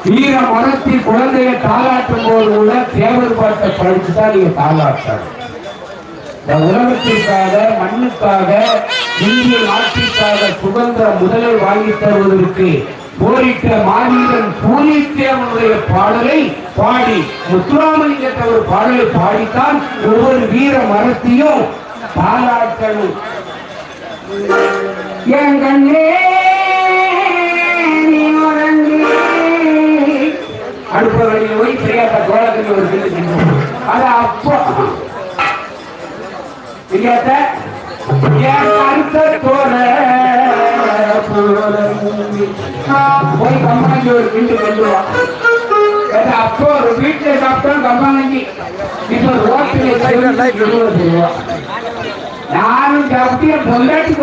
வீர மரத்தில் குழந்தைய தாளாட்டும் போது கூட தேவர் பாட்டை படிச்சுதான் நீங்க தாளாட்டாங்க. இந்த உலகத்திற்காக மண்ணுக்காக இந்திய நாட்டிற்காக சுதந்திர முதலில் வாங்கி தருவதற்கு போரிட்ட மாவீரன் பூலித்தேவனுடைய பாடலை பாடி முத்துராமலிங்கத்த ஒரு பாடலை பாடித்தான் ஒவ்வொரு வீர மரத்தையும் தாளாட்டணும். என் கண்ணே அடுப்ப வழியில் போய் தெரியாத கோலத்தில் ஒரு பிள்ளை அது அப்போ தெரியாத போய் கம்மாஞ்சி ஒரு பிண்டு கொண்டுவான். அப்போ ஒரு வீட்டுல சாப்பிட்டோம் கம்மாஞ்சி இப்போ ரோட்டில் நானும் சாப்பிட்டு பொண்டாட்டி